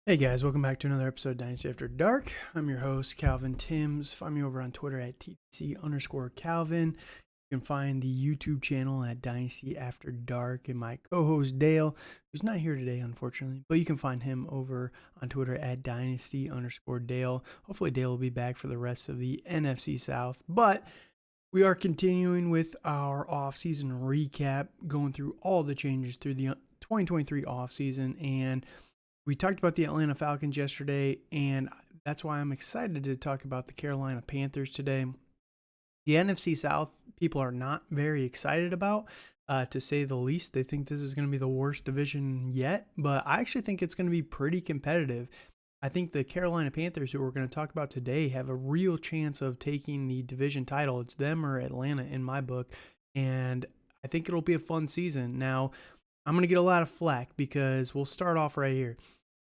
Hey guys, welcome back to another episode of Dynasty After Dark. I'm your host, Calvin Timms. Find me over on Twitter at TTC_Calvin. You can find the YouTube channel at Dynasty After Dark, and my co-host Dale, who's not here today, unfortunately, but you can find him over on Twitter at Dynasty_Dale. Hopefully Dale will be back for the rest of the NFC South, but we are continuing with our offseason recap, going through all the changes through the 2023 offseason, and we talked about the Atlanta Falcons yesterday, and that's why I'm excited to talk about the Carolina Panthers today. The NFC South, people are not very excited about, to say the least. They think this is going to be the worst division yet, but I actually think it's going to be pretty competitive. I think the Carolina Panthers, who we're going to talk about today, have a real chance of taking the division title. It's them or Atlanta in my book, and I think it'll be a fun season. Now, I'm going to get a lot of flack because we'll start off right here.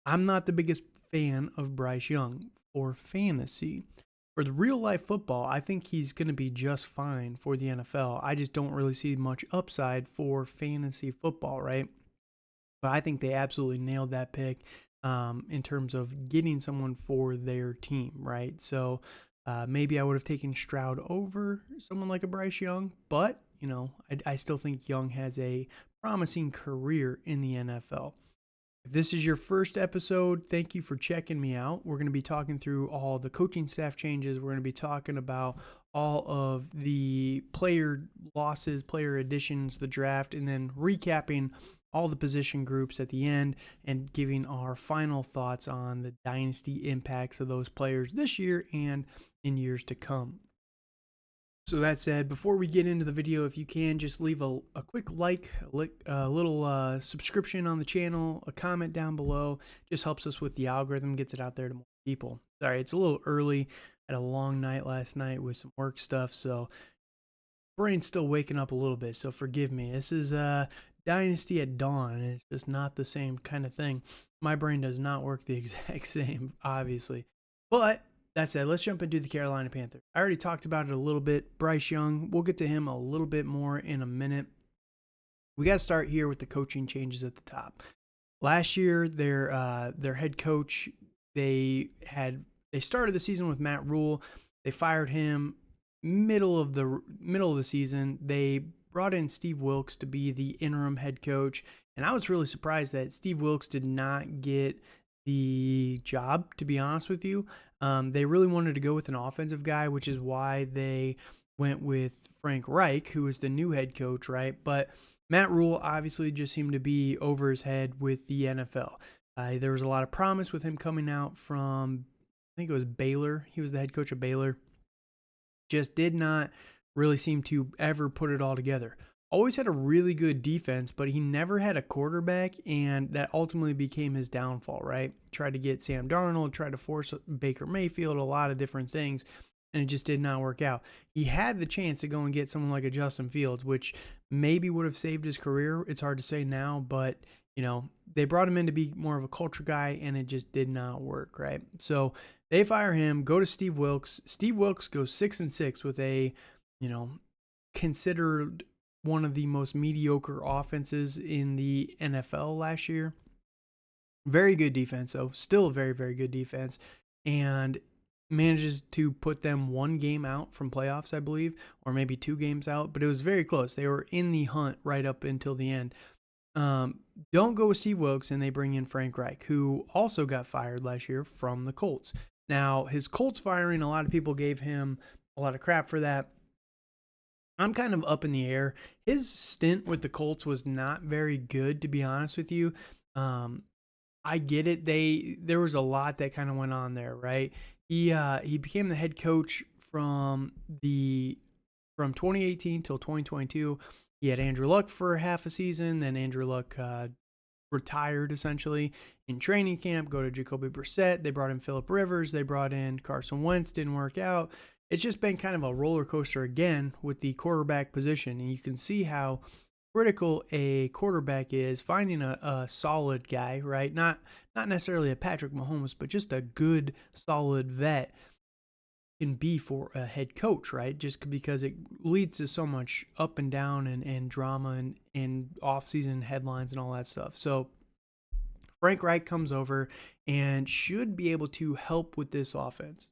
I'm not the biggest fan of Bryce Young for fantasy. For the real life football, I think he's going to be just fine for the NFL. I just don't really see much upside for fantasy football, right? But I think they absolutely nailed that pick in terms of getting someone for their team, right? So maybe I would have taken Stroud over someone like a Bryce Young, but I still think Young has a promising career in the NFL. If this is your first episode, thank you for checking me out. We're going to be talking through all the coaching staff changes. We're going to be talking about all of the player losses, player additions, the draft, and then recapping all the position groups at the end and giving our final thoughts on the dynasty impacts of those players this year and in years to come. So that said, before we get into the video, if you can, just leave a quick like, a little subscription on the channel, a comment down below. Just helps us with the algorithm, gets it out there to more people. Sorry, it's a little early. I had a long night last night with some work stuff, so brain's still waking up a little bit, so forgive me. This is Dynasty at dawn, and it's just not the same kind of thing. My brain does not work the exact same, obviously. But that said, let's jump into the Carolina Panthers. I already talked about it a little bit. Bryce Young, we'll get to him a little bit more in a minute. We got to start here with the coaching changes at the top. Last year, their head coach, they started the season with Matt Rule. They fired him middle of the season. They brought in Steve Wilks to be the interim head coach, and I was really surprised that Steve Wilks did not get the job, to be honest with you. They really wanted to go with an offensive guy, which is why they went with Frank Reich, who is the new head coach, right? But Matt Rule obviously just seemed to be over his head with the NFL. There was a lot of promise with him coming out from, I think it was Baylor. He was the head coach of Baylor. Just did not really seem to ever put it all together. Always had a really good defense, but he never had a quarterback, and that ultimately became his downfall, right? Tried to get Sam Darnold, tried to force Baker Mayfield, a lot of different things, and it just did not work out. He had the chance to go and get someone like a Justin Fields, which maybe would have saved his career. It's hard to say now, but they brought him in to be more of a culture guy, and it just did not work, right? So they fire him, go to Steve Wilks. Steve Wilks goes 6-6 with a, considered one of the most mediocre offenses in the NFL last year. Very good defense, though. Still a very, very good defense. And manages to put them one game out from playoffs, I believe, or maybe 2 games out. But it was very close. They were in the hunt right up until the end. Don't go with Steve Wilks, and they bring in Frank Reich, who also got fired last year from the Colts. Now, his Colts firing, a lot of people gave him a lot of crap for that. I'm kind of up in the air. His stint with the Colts was not very good, to be honest with you. I get it. There was a lot that kind of went on there, right? He became the head coach from 2018 till 2022. He had Andrew Luck for half a season. Then Andrew Luck retired essentially in training camp. Go to Jacoby Brissett. They brought in Phillip Rivers. They brought in Carson Wentz. Didn't work out. It's just been kind of a roller coaster again with the quarterback position. And you can see how critical a quarterback is, finding a solid guy, right? Not necessarily a Patrick Mahomes, but just a good, solid vet can be for a head coach, right? Just because it leads to so much up and down and drama and off-season headlines and all that stuff. So Frank Reich comes over and should be able to help with this offense.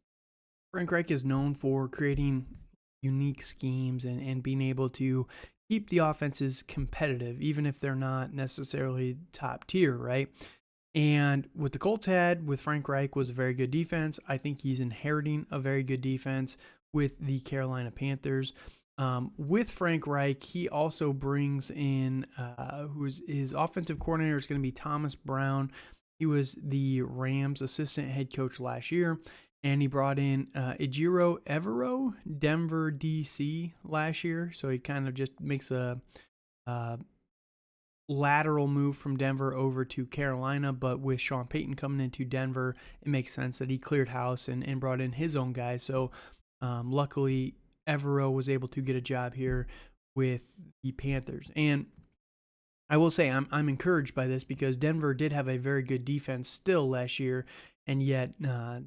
Frank Reich is known for creating unique schemes and being able to keep the offenses competitive, even if they're not necessarily top tier, right? And what the Colts had with Frank Reich was a very good defense. I think he's inheriting a very good defense with the Carolina Panthers. With Frank Reich, he also brings in who's his offensive coordinator is going to be Thomas Brown. He was the Rams assistant head coach last year, and he brought in Ejiro Evero, Denver DC last year. So he kind of just makes a lateral move from Denver over to Carolina, but with Sean Payton coming into Denver, it makes sense that he cleared house and brought in his own guys. So luckily, Evero was able to get a job here with the Panthers. And I will say I'm encouraged by this because Denver did have a very good defense still last year, and yet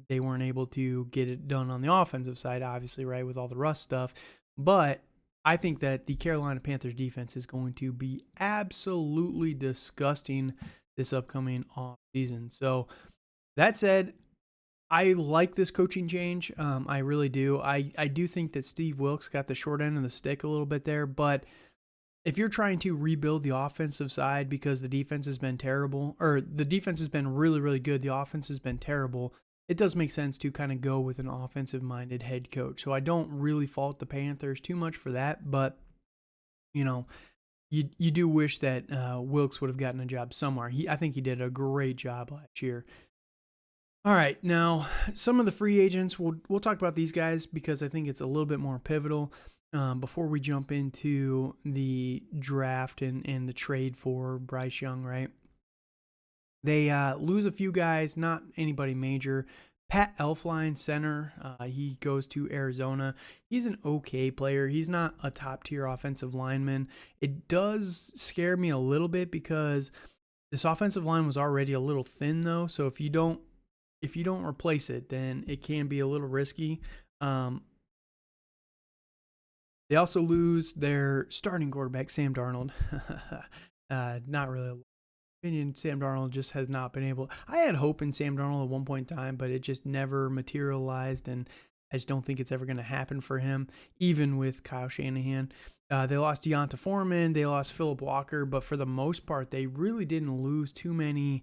they weren't able to get it done on the offensive side, obviously, right, with all the rust stuff. But I think that the Carolina Panthers defense is going to be absolutely disgusting this upcoming offseason. So that said, I like this coaching change. I really do. I do think that Steve Wilkes got the short end of the stick a little bit there, but if you're trying to rebuild the offensive side because the defense has been terrible, or the defense has been really, really good, the offense has been terrible, it does make sense to kind of go with an offensive-minded head coach. So I don't really fault the Panthers too much for that, but, you know, you do wish that Wilkes would have gotten a job somewhere. I think he did a great job last year. All right, now some of the free agents, we'll talk about these guys because I think it's a little bit more pivotal before we jump into the draft and the trade for Bryce Young, right? They lose a few guys, not anybody major. Pat Elflein, center, he goes to Arizona. He's an okay player. He's not a top-tier offensive lineman. It does scare me a little bit because this offensive line was already a little thin, though. So if you don't replace it, then it can be a little risky. They also lose their starting quarterback, Sam Darnold. Not really a opinion. Sam Darnold just has not been able. I had hope in Sam Darnold at one point in time, but it just never materialized, and I just don't think it's ever going to happen for him, even with Kyle Shanahan. They lost Deonta Foreman. They lost Phillip Walker, but for the most part, they really didn't lose too many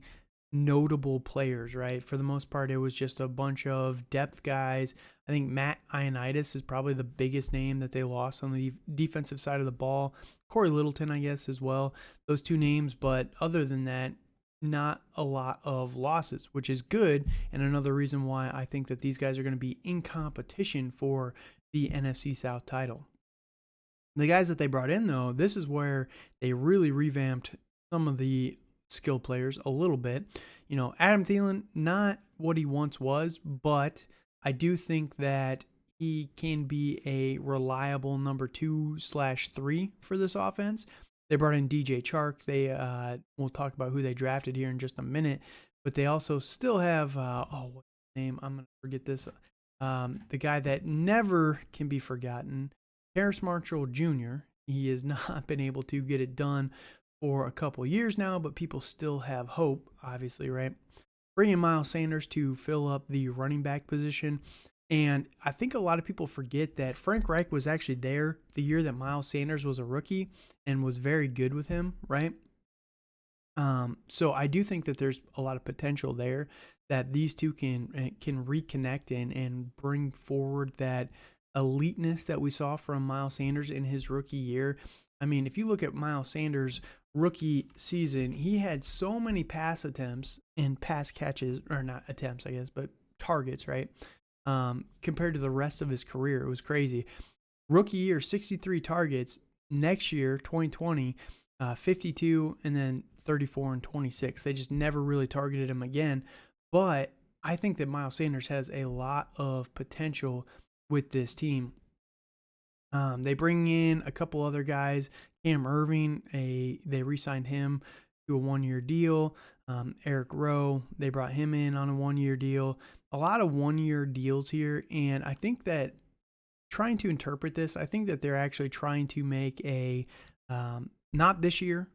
notable players, right? For the most part, it was just a bunch of depth guys. I think Matt Ioannidis is probably the biggest name that they lost on the defensive side of the ball. Corey Littleton, I guess, as well. Those two names, but other than that, not a lot of losses, which is good, and another reason why I think that these guys are going to be in competition for the NFC South title. The guys that they brought in, though, this is where they really revamped some of the skill players a little bit. You know, Adam Thielen, not what he once was, but I do think that he can be a reliable number 2/3 for this offense. They brought in DJ Chark. We'll talk about who they drafted here in just a minute, but they also still have what's his name? I'm gonna forget this. The guy that never can be forgotten, Harris Marshall Jr. He has not been able to get it done for a couple years now, but people still have hope, obviously, right? Bringing Miles Sanders to fill up the running back position. And I think a lot of people forget that Frank Reich was actually there the year that Miles Sanders was a rookie and was very good with him, right? So I do think that there's a lot of potential there that these two can reconnect and bring forward that eliteness that we saw from Miles Sanders in his rookie year. I mean, if you look at Miles Sanders' rookie season, he had so many pass attempts and pass catches, or not attempts, I guess, but targets, right? Compared to the rest of his career, it was crazy. Rookie year, 63 targets. Next year, 2020, 52, and then 34 and 26. They just never really targeted him again. But I think that Miles Sanders has a lot of potential with this team. They bring in a couple other guys. Cam Irving, they re-signed him to a 1-year deal. Eric Rowe, they brought him in on a 1-year deal. A lot of 1-year deals here, and I think that trying to interpret this, I think that they're actually trying to make a not this year,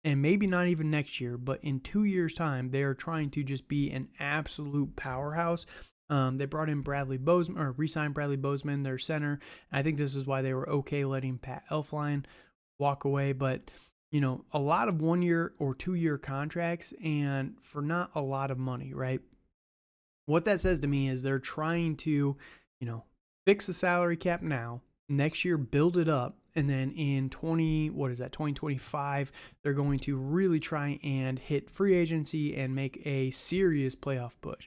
and maybe not even next year, but in 2 years' time, they are trying to just be an absolute powerhouse. They brought in Bradley Bozeman, or re-signed Bradley Bozeman, their center. I think this is why they were okay letting Pat Elflein walk away. But, a lot of 1-year or 2-year contracts, and for not a lot of money, right? What that says to me is they're trying to, fix the salary cap now. Next year, build it up. And then in 2025, they're going to really try and hit free agency and make a serious playoff push.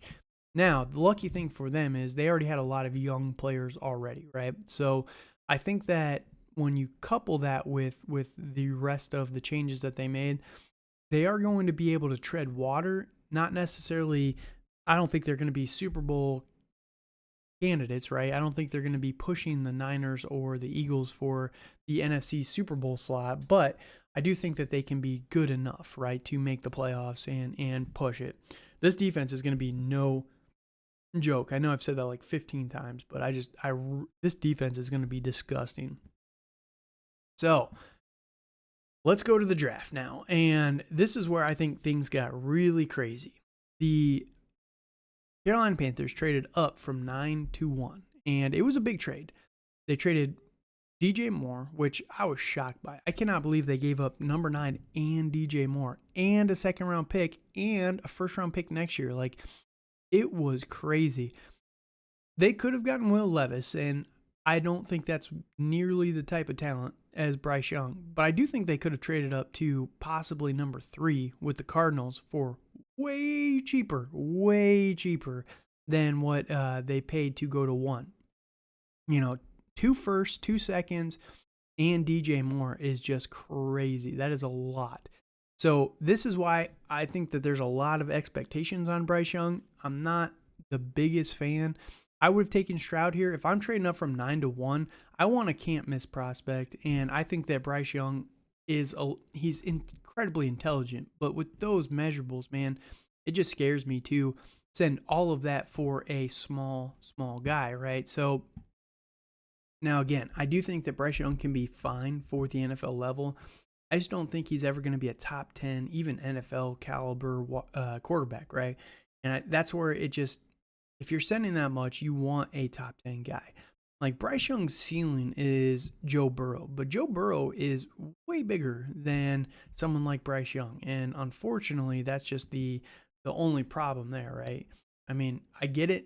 Now, the lucky thing for them is they already had a lot of young players already, right? So I think that when you couple that with the rest of the changes that they made, they are going to be able to tread water. Not necessarily, I don't think they're going to be Super Bowl candidates, right? I don't think they're going to be pushing the Niners or the Eagles for the NFC Super Bowl slot, but I do think that they can be good enough, right, to make the playoffs and push it. This defense is going to be no joke. I know I've said that like 15 times, but this defense is going to be disgusting. So let's go to the draft now, and this is where I think things got really crazy. The Carolina Panthers traded up from 9 to 1, and it was a big trade. They traded DJ Moore, which I was shocked by. I cannot believe they gave up number 9 and DJ Moore and a second-round pick and a first-round pick next year. Like, it was crazy. They could have gotten Will Levis, and I don't think that's nearly the type of talent as Bryce Young, but I do think they could have traded up to possibly number 3 with the Cardinals for way cheaper than what they paid to go to 1. 2 firsts, 2 seconds, and DJ Moore is just crazy. That is a lot. So this is why I think that there's a lot of expectations on Bryce Young. I'm not the biggest fan. I would have taken Stroud here. If I'm trading up from 9 to 1, I want a can't-miss prospect, and I think that Bryce Young he's incredibly intelligent, but with those measurables, man, it just scares me to send all of that for a small guy, right? So now again, I do think that Bryce Young can be fine for the NFL level. I just don't think he's ever going to be a top 10, even NFL caliber quarterback, right? And that's where it just, if you're sending that much, you want a top 10 guy. Like Bryce Young's ceiling is Joe Burrow, but Joe Burrow is way bigger than someone like Bryce Young. And unfortunately, that's just the only problem there, right? I mean, I get it.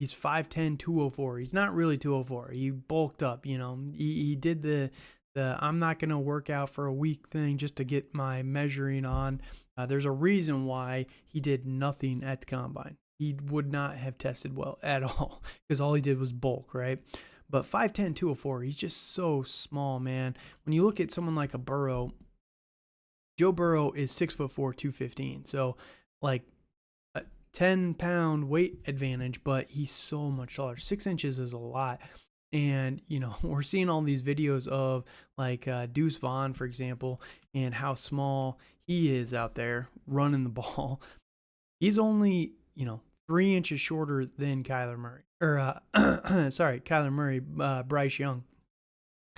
He's 5'10", 204. He's not really 204. He bulked up, He did the I'm not going to work out for a week thing just to get my measuring on. There's a reason why he did nothing at the combine. He would not have tested well at all because all he did was bulk, right? But 5'10", 204, he's just so small, man. When you look at someone like a Burrow, Joe Burrow is 6'4", 215. So like a 10-pound weight advantage, but he's so much taller. 6 inches is a lot. And, we're seeing all these videos of like Deuce Vaughn, for example, and how small he is out there running the ball. He's only, 3 inches shorter than Kyler Murray. Bryce Young.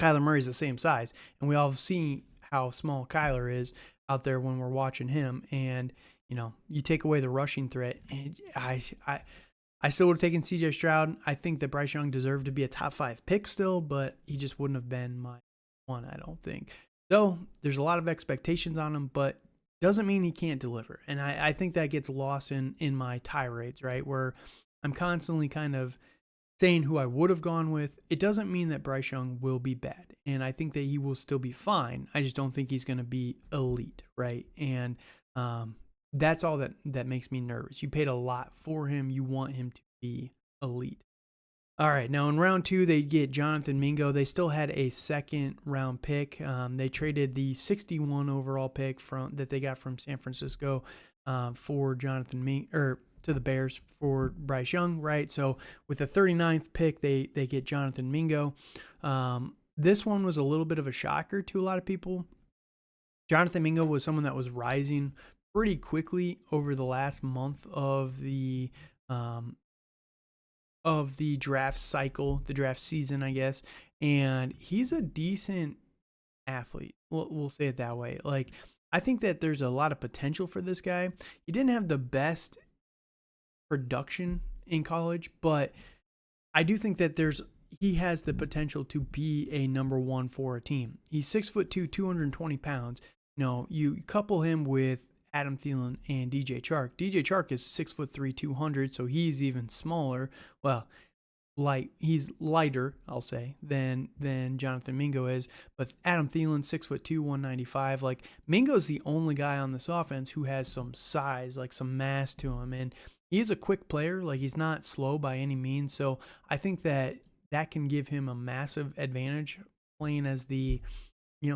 Kyler Murray's the same size. And we all see how small Kyler is out there when we're watching him. And, you take away the rushing threat. And I still would have taken C.J. Stroud. I think that Bryce Young deserved to be a top 5 pick still, but he just wouldn't have been my one, I don't think. So there's a lot of expectations on him, but doesn't mean he can't deliver. And I think that gets lost in my tirades, right, where I'm constantly kind of saying who I would have gone with. It doesn't mean that Bryce Young will be bad, and I think that he will still be fine. I just don't think he's going to be elite, right? And that's all that makes me nervous. You paid a lot for him. You want him to be elite. All right, now in round 2, they get Jonathan Mingo. They still had a second-round pick. They traded the 61 overall pick that they got from San Francisco for Jonathan Mingo, or the Bears for Bryce Young, right? So with the 39th pick, they get Jonathan Mingo. This one was a little bit of a shocker to a lot of people. Jonathan Mingo was someone that was rising pretty quickly over the last month of the draft cycle, the draft season, I guess. And he's a decent athlete. We'll say it that way. Like, I think that there's a lot of potential for this guy. He didn't have the best production in college, but I do think that he has the potential to be a number one for a team. He's 6'2", 220 pounds. You couple him with Adam Thielen and DJ Chark. DJ Chark is 6'3", 200, so he's even smaller. Well, he's lighter, I'll say, than Jonathan Mingo is. But Adam Thielen, 6'2", 195. Like, Mingo's the only guy on this offense who has some size, like some mass to him, and he is a quick player. Like, he's not slow by any means. So I think that can give him a massive advantage playing as the,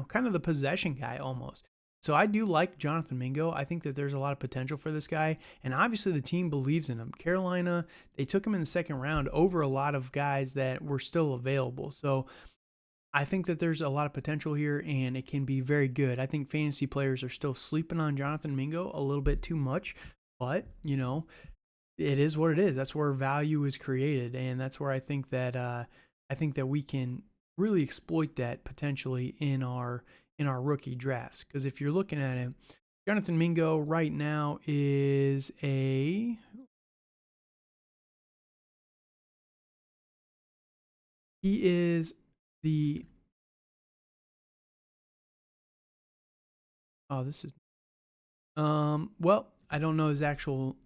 kind of the possession guy almost. So I do like Jonathan Mingo. I think that there's a lot of potential for this guy. And obviously the team believes in him. Carolina, they took him in the second round over a lot of guys that were still available. So I think that there's a lot of potential here, and it can be very good. I think fantasy players are still sleeping on Jonathan Mingo a little bit too much. But, it is what it is. That's where value is created. And that's where I think that we can really exploit that potentially in our rookie drafts. Because if you're looking at it, Jonathan Mingo right now is he is the, well, I don't know his actual,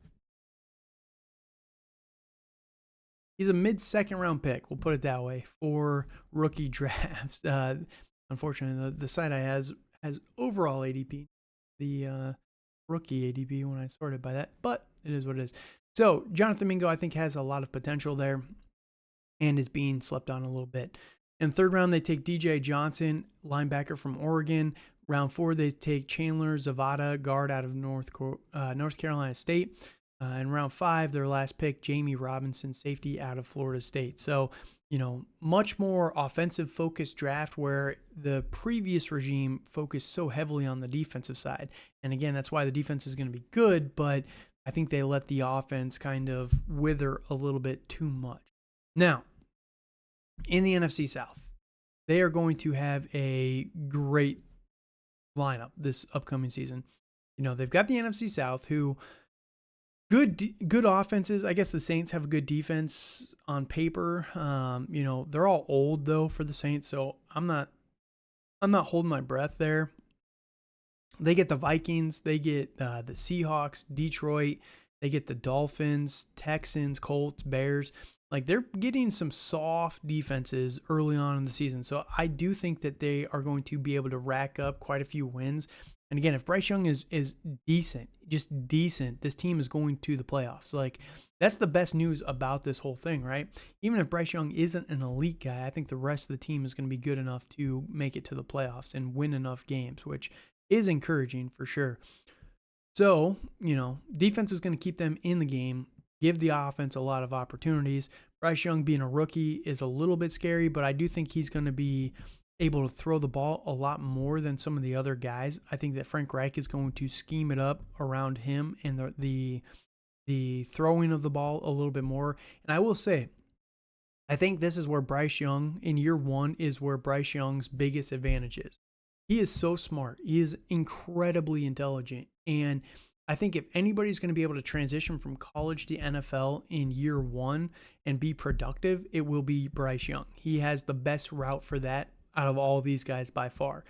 he's a mid-second round pick, we'll put it that way, for rookie drafts. Unfortunately, the site I has overall ADP, the rookie ADP when I sorted by that, but it is what it is. So Jonathan Mingo, I think, has a lot of potential there and is being slept on a little bit. In the third round, they take DJ Johnson, linebacker from Oregon. Round 4, they take Chandler Zavada, guard out of North Carolina State. In round 5, their last pick, Jamie Robinson, safety out of Florida State. So, much more offensive-focused draft where the previous regime focused so heavily on the defensive side. And again, that's why the defense is going to be good, but I think they let the offense kind of wither a little bit too much. Now, in the NFC South, they are going to have a great lineup this upcoming season. They've got the NFC South, who good offenses. I guess the Saints have a good defense on paper. They're all old though for the Saints, so I'm not holding my breath there. They get the Vikings, they get the Seahawks, Detroit, they get the Dolphins, Texans, Colts, Bears. Like, they're getting some soft defenses early on in the season. So I do think that they are going to be able to rack up quite a few wins. And again, if Bryce Young is decent, just decent, this team is going to the playoffs. Like, that's the best news about this whole thing, right? Even if Bryce Young isn't an elite guy, I think the rest of the team is going to be good enough to make it to the playoffs and win enough games, which is encouraging for sure. So, defense is going to keep them in the game, give the offense a lot of opportunities. Bryce Young being a rookie is a little bit scary, but I do think he's going to be able to throw the ball a lot more than some of the other guys. I think that Frank Reich is going to scheme it up around him and the throwing of the ball a little bit more. And I will say, I think this is where Bryce Young, in year 1, is where Bryce Young's biggest advantage is. He is so smart. He is incredibly intelligent. And I think if anybody's going to be able to transition from college to NFL in year 1 and be productive, it will be Bryce Young. He has the best route for that out of all these guys by far.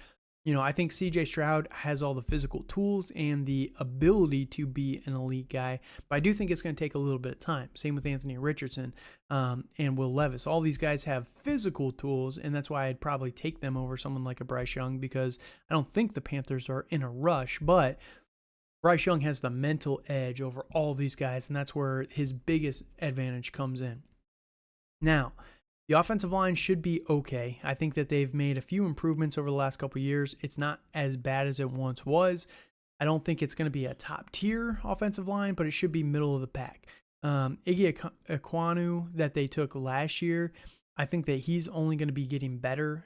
I think CJ Stroud has all the physical tools and the ability to be an elite guy, but I do think it's going to take a little bit of time. Same with Anthony Richardson and Will Levis. All these guys have physical tools, and that's why I'd probably take them over someone like a Bryce Young, because I don't think the Panthers are in a rush, but Bryce Young has the mental edge over all these guys, and that's where his biggest advantage comes in. Now, the offensive line should be okay. I think that they've made a few improvements over the last couple of years. It's not as bad as it once was. I don't think it's going to be a top tier offensive line, but it should be middle of the pack. Iggy Ekwonu that they took last year, I think that he's only going to be getting better.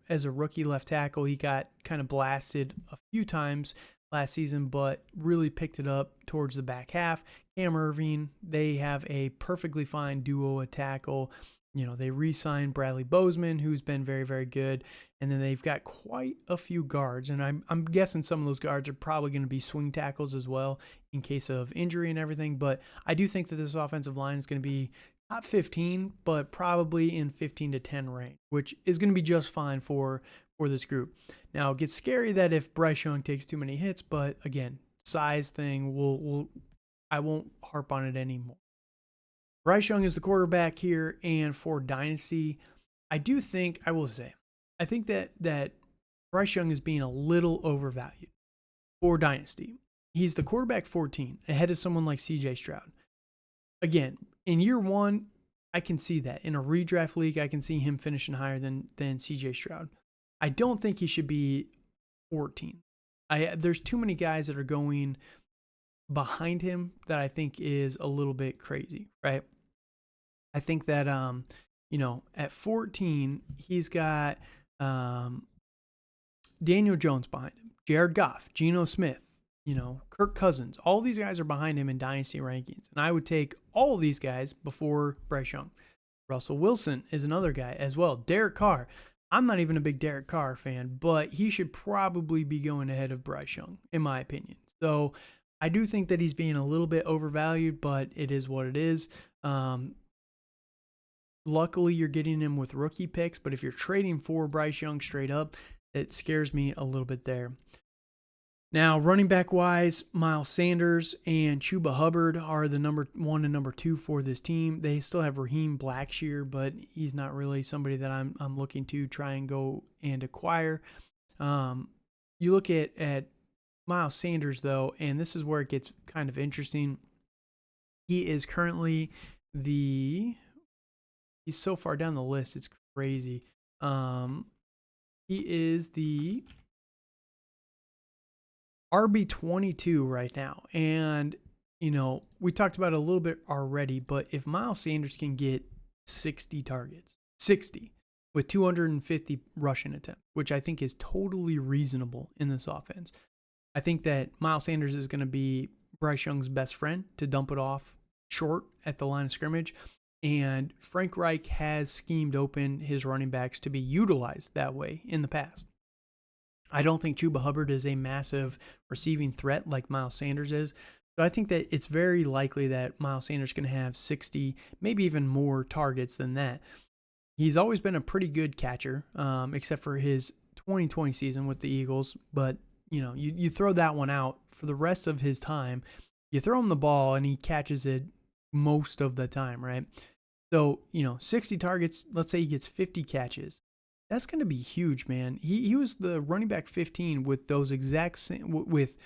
As a rookie left tackle, he got kind of blasted a few times last season, but really picked it up towards the back half. Cam Irving, they have a perfectly fine duo at tackle. They re-signed Bradley Bozeman, who's been very, very good. And then they've got quite a few guards. And I'm guessing some of those guards are probably going to be swing tackles as well in case of injury and everything. But I do think that this offensive line is going to be top 15, but probably in 15 to 10 range, which is going to be just fine for this group. Now, it gets scary that if Bryce Young takes too many hits, but again, size thing, I won't harp on it anymore. Bryce Young is the quarterback here, and for Dynasty, I think that Bryce Young is being a little overvalued for Dynasty. He's the quarterback 14, ahead of someone like CJ Stroud. Again, in year one, I can see that. In a redraft league, I can see him finishing higher than CJ Stroud. I don't think he should be 14. There's too many guys that are going behind him that I think is a little bit crazy, right? I think that, at 14, he's got Daniel Jones behind him, Jared Goff, Geno Smith, Kirk Cousins. All these guys are behind him in Dynasty rankings. And I would take all of these guys before Bryce Young. Russell Wilson is another guy as well. Derek Carr. I'm not even a big Derek Carr fan, but he should probably be going ahead of Bryce Young, in my opinion. So I do think that he's being a little bit overvalued, but it is what it is. Luckily, you're getting him with rookie picks, but if you're trading for Bryce Young straight up, it scares me a little bit there. Now, running back wise, Miles Sanders and Chuba Hubbard are the number 1 and number 2 for this team. They still have Raheem Blackshear, but he's not really somebody that I'm looking to try and go and acquire. You look at Miles Sanders, though, and this is where it gets kind of interesting. He is currently he's so far down the list, it's crazy. He is the RB22 right now. And, we talked about it a little bit already, but if Miles Sanders can get 60 targets, 60 with 250 rushing attempts, which I think is totally reasonable in this offense, I think that Miles Sanders is going to be Bryce Young's best friend to dump it off short at the line of scrimmage. And Frank Reich has schemed open his running backs to be utilized that way in the past. I don't think Chuba Hubbard is a massive receiving threat like Miles Sanders is. So I think that it's very likely that Miles Sanders is going to have 60, maybe even more targets than that. He's always been a pretty good catcher, except for his 2020 season with the Eagles. But, you throw that one out. For the rest of his time, you throw him the ball and he catches it most of the time, right? So, 60 targets, let's say he gets 50 catches. That's going to be huge, man. He was the running back 15 with those exact same, with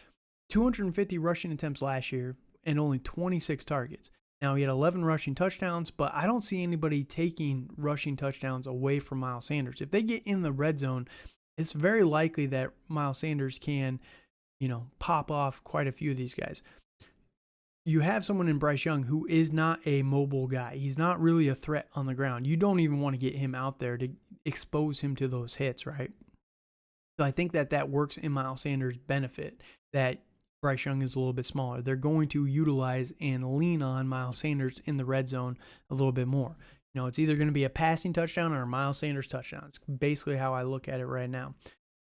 250 rushing attempts last year and only 26 targets. Now, he had 11 rushing touchdowns, but I don't see anybody taking rushing touchdowns away from Miles Sanders. If they get in the red zone, it's very likely that Miles Sanders can, pop off quite a few of these guys. You have someone in Bryce Young who is not a mobile guy. He's not really a threat on the ground. You don't even want to get him out there to expose him to those hits, right? So I think that works in Miles Sanders' benefit, that Bryce Young is a little bit smaller. They're going to utilize and lean on Miles Sanders in the red zone a little bit more. It's either going to be a passing touchdown or a Miles Sanders touchdown. It's basically how I look at it right now.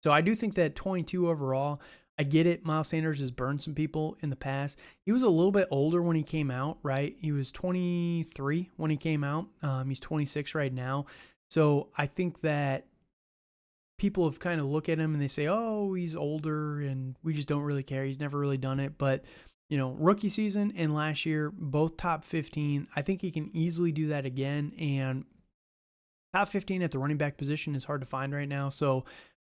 So I do think that 22 overall, I get it. Miles Sanders has burned some people in the past. He was a little bit older when he came out, right? He was 23 when he came out. He's 26 right now. So I think that people have kind of looked at him and they say, oh, he's older and we just don't really care. He's never really done it. But, rookie season and last year, both top 15. I think he can easily do that again. And top 15 at the running back position is hard to find right now. So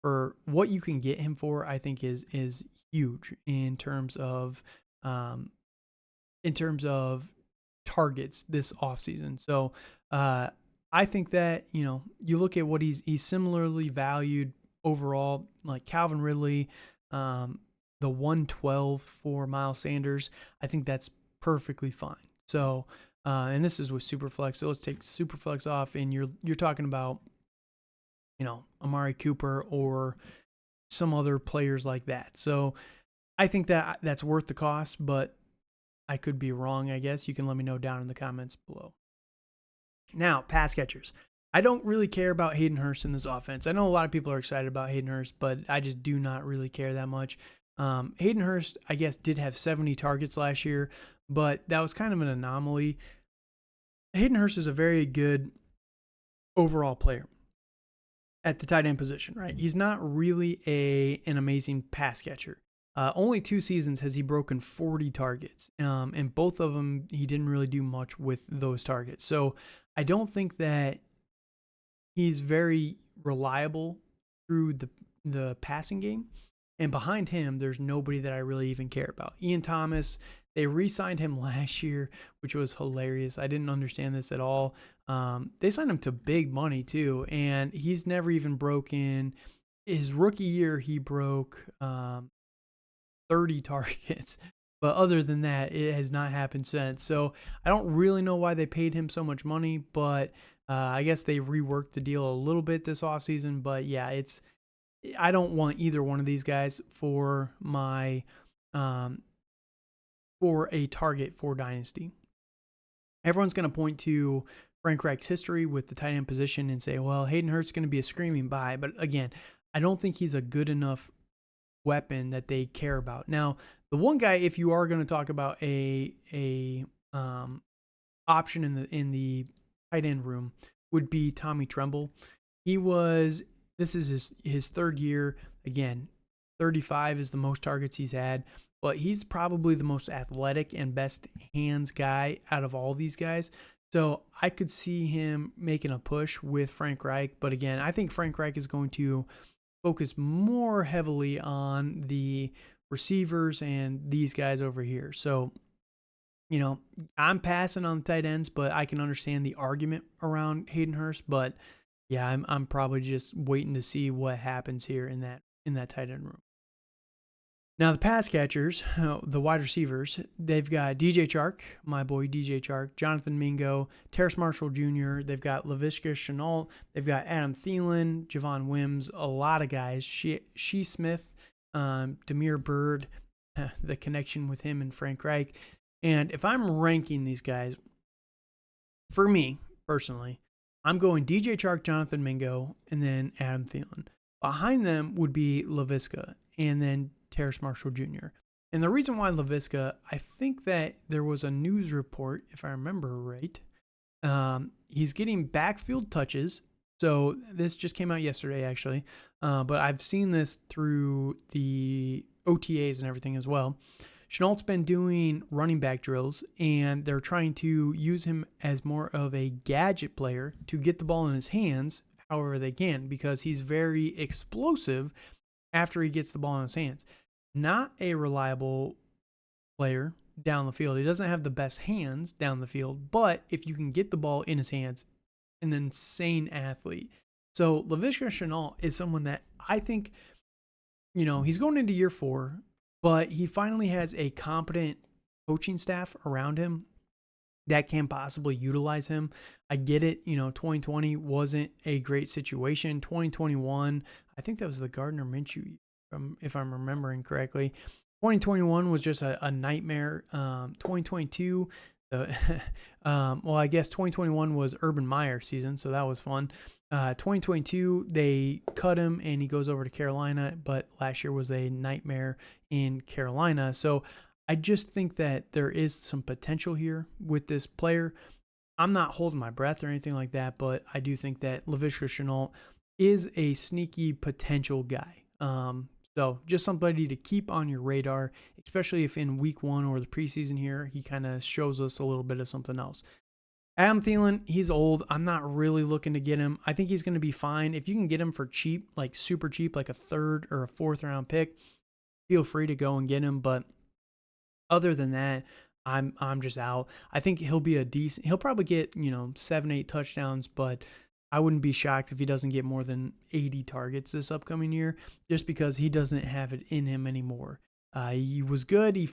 for what you can get him for, I think is huge in terms of targets this offseason. So I think that, you look at what he's similarly valued overall, like Calvin Ridley, the 112 for Miles Sanders, I think that's perfectly fine. So, and this is with Superflex. So let's take Superflex off, and you're talking about, Amari Cooper or some other players like that. So I think that's worth the cost, but I could be wrong, I guess. You can let me know down in the comments below. Now, pass catchers. I don't really care about Hayden Hurst in this offense. I know a lot of people are excited about Hayden Hurst, but I just do not really care that much. Hayden Hurst, I guess, did have 70 targets last year, but that was kind of an anomaly. Hayden Hurst is a very good overall player at the tight end position, right? He's not really an amazing pass catcher. Only 2 seasons has he broken 40 targets, and both of them he didn't really do much with those targets. So I don't think that he's very reliable through the passing game. And behind him, there's nobody that I really even care about. Ian Thomas, they re-signed him last year, which was hilarious. I didn't understand this at all. They signed him to big money too, and he's never even broken. His rookie year, he broke 30 targets. But other than that, it has not happened since. So I don't really know why they paid him so much money, but I guess they reworked the deal a little bit this offseason. But yeah, I don't want either one of these guys for my for a target for Dynasty. Everyone's going to point to Frank Reich's history with the tight end position and say, well, Hayden Hurst is going to be a screaming buy. But again, I don't think he's a good enough weapon that they care about. Now, the one guy, if you are going to talk about a option in the tight end room, would be Tommy Tremble. This is his 3rd year. Again, 35 is the most targets he's had, but he's probably the most athletic and best hands guy out of all these guys. So I could see him making a push with Frank Reich. But again, I think Frank Reich is going to focus more heavily on the receivers and these guys over here. So, I'm passing on the tight ends, but I can understand the argument around Hayden Hurst. But yeah, I'm probably just waiting to see what happens here in that tight end room. Now, the pass catchers, the wide receivers, they've got DJ Chark, my boy DJ Chark, Jonathan Mingo, Terrace Marshall Jr., they've got Laviska Shenault, they've got Adam Thielen, Javon Wims, a lot of guys, Shee Smith, Demir Bird, the connection with him and Frank Reich. And if I'm ranking these guys, for me, personally, I'm going DJ Chark, Jonathan Mingo, and then Adam Thielen. Behind them would be Laviska, and then Terrace Marshall Jr. And the reason why Laviska, I think that there was a news report, if I remember right, he's getting backfield touches. So this just came out yesterday, actually. But I've seen this through the OTAs and everything as well. Chenault's been doing running back drills, and they're trying to use him as more of a gadget player to get the ball in his hands however they can, because he's very explosive after he gets the ball in his hands. Not a reliable player down the field. He doesn't have the best hands down the field, but if you can get the ball in his hands, an insane athlete. So Laviska Shenault is someone that I think, he's going into year 4, but he finally has a competent coaching staff around him that can possibly utilize him. I get it. 2020 wasn't a great situation. 2021, I think that was the Gardner Minshew, if I'm remembering correctly. 2021 was just a nightmare. 2022, I guess 2021 was Urban Meyer season, so that was fun. 2022, they cut him and he goes over to Carolina, but last year was a nightmare in Carolina. So I just think that there is some potential here with this player. I'm not holding my breath or anything like that, but I do think that Laviska Shenault is a sneaky potential guy. So just somebody to keep on your radar, especially if in week 1 or the preseason here, he kind of shows us a little bit of something else. Adam Thielen, he's old. I'm not really looking to get him. I think he's going to be fine. If you can get him for cheap, like super cheap, like a 3rd or a 4th round pick, feel free to go and get him. But other than that, I'm just out. I think he'll be he'll probably get, 7-8 touchdowns, but I wouldn't be shocked if he doesn't get more than 80 targets this upcoming year, just because he doesn't have it in him anymore. He was good. He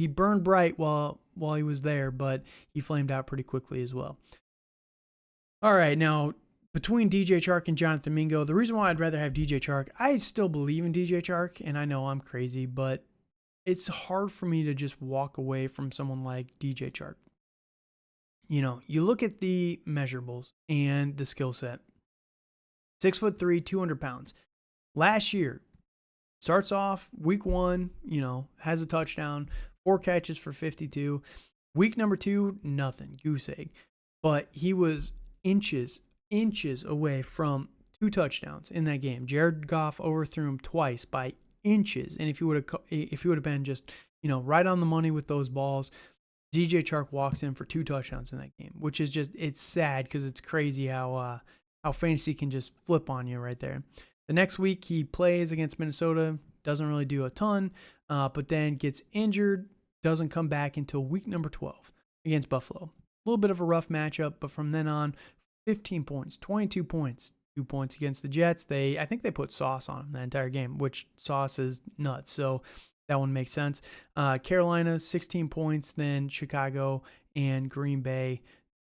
burned bright while he was there, but he flamed out pretty quickly as well. All right, now between DJ Chark and Jonathan Mingo, the reason why I'd rather have DJ Chark, I still believe in DJ Chark, and I know I'm crazy, but it's hard for me to just walk away from someone like DJ Chark. You know, you look at the measurables and the skill set. 6'3", 200 pounds. Last year, starts off week 1, has a touchdown, 4 catches for 52. Week number 2, nothing, goose egg. But he was inches away from 2 touchdowns in that game. Jared Goff overthrew him twice by inches, and if he would have been just right on the money with those balls, DJ Chark walks in for 2 touchdowns in that game, which is just, it's sad because it's crazy how fantasy can just flip on you right there. The next week he plays against Minnesota, doesn't really do a ton, but then gets injured, doesn't come back until week number 12 against Buffalo. A little bit of a rough matchup, but from then on, 15 points, 22 points, 2 points against the Jets. I think they put Sauce on him that entire game, which Sauce is nuts, so that one makes sense. Carolina, 16 points, then Chicago and Green Bay,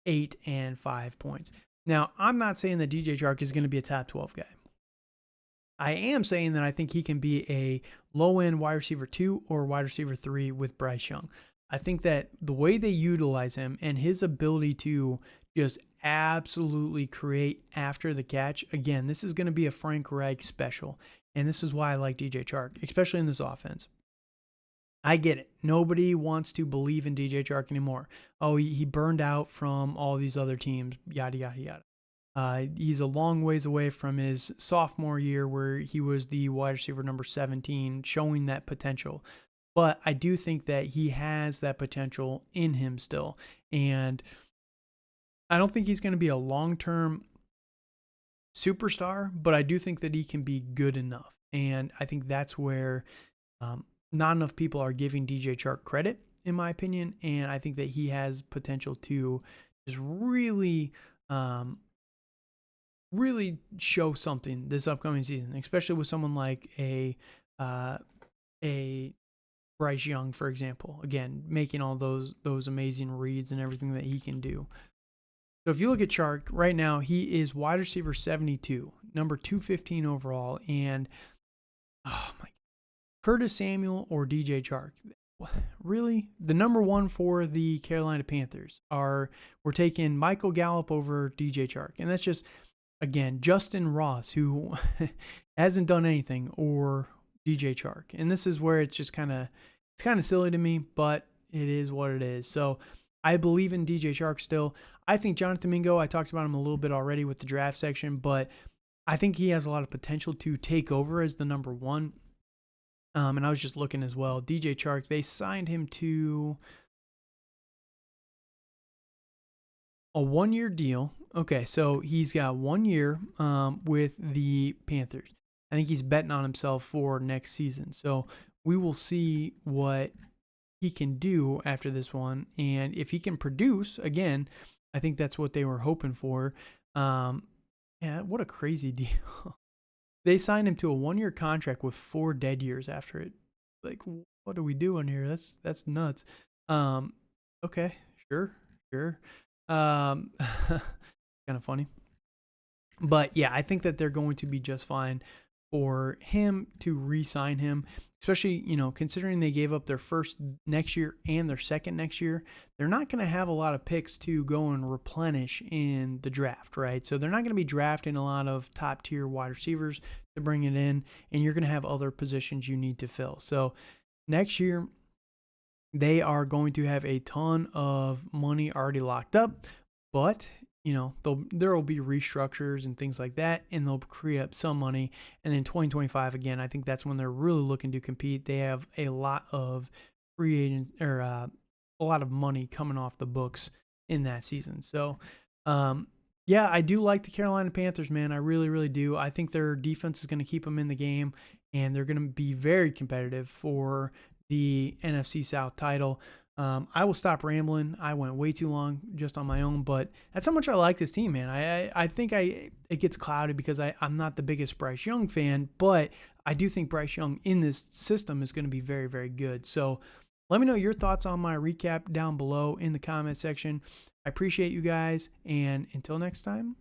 8 and 5 points. Now, I'm not saying that DJ Chark is going to be a top 12 guy. I am saying that I think he can be a low-end wide receiver 2 or wide receiver 3 with Bryce Young. I think that the way they utilize him and his ability to just absolutely create after the catch, again, this is going to be a Frank Reich special, and this is why I like DJ Chark, especially in this offense. I get it. Nobody wants to believe in DJ Chark anymore. Oh, he burned out from all these other teams, yada, yada, yada. He's a long ways away from his sophomore year where he was the wide receiver number 17, showing that potential. But I do think that he has that potential in him still. And I don't think he's going to be a long-term superstar, but I do think that he can be good enough. And I think that's where not enough people are giving DJ Chark credit, in my opinion. And I think that he has potential to just really show something this upcoming season, especially with someone like a Bryce Young, for example. Again, making all those amazing reads and everything that he can do. So if you look at Chark right now, he is wide receiver 72, number 215 overall, and oh my, Curtis Samuel or DJ Chark. Really? The number 1 for the Carolina Panthers we're taking Michael Gallup over DJ Chark. And that's just, again, Justin Ross, who hasn't done anything, or DJ Chark. And this is where it's kind of silly to me, but it is what it is. So I believe in DJ Chark still. I think Jonathan Mingo, I talked about him a little bit already with the draft section, but I think he has a lot of potential to take over as the number 1. And I was just looking as well. DJ Chark, they signed him to a 1-year deal. Okay, so he's got 1 year with the Panthers. I think he's betting on himself for next season. So we will see what he can do after this one. And if he can produce, again, I think that's what they were hoping for. Yeah, what a crazy deal. They signed him to a 1-year contract with 4 dead years after it. Like, what are we doing here? That's nuts. Okay, sure. Kind of funny. But yeah, I think that they're going to be just fine for him to re-sign him, especially, considering they gave up their first next year and their second next year. They're not going to have a lot of picks to go and replenish in the draft, right? So they're not going to be drafting a lot of top tier wide receivers to bring it in, and you're going to have other positions you need to fill. So next year, they are going to have a ton of money already locked up, but there will be restructures and things like that, and they'll create up some money. And in 2025, again, I think that's when they're really looking to compete. They have a lot of free agent or a lot of money coming off the books in that season. So, yeah, I do like the Carolina Panthers, man. I really, really do. I think their defense is going to keep them in the game, and they're going to be very competitive for the NFC South title. I will stop rambling. I went way too long just on my own, but that's how much I like this team, man. I think it gets clouded because I'm not the biggest Bryce Young fan, but I do think Bryce Young in this system is going to be very, very good. So let me know your thoughts on my recap down below in the comment section. I appreciate you guys, and until next time,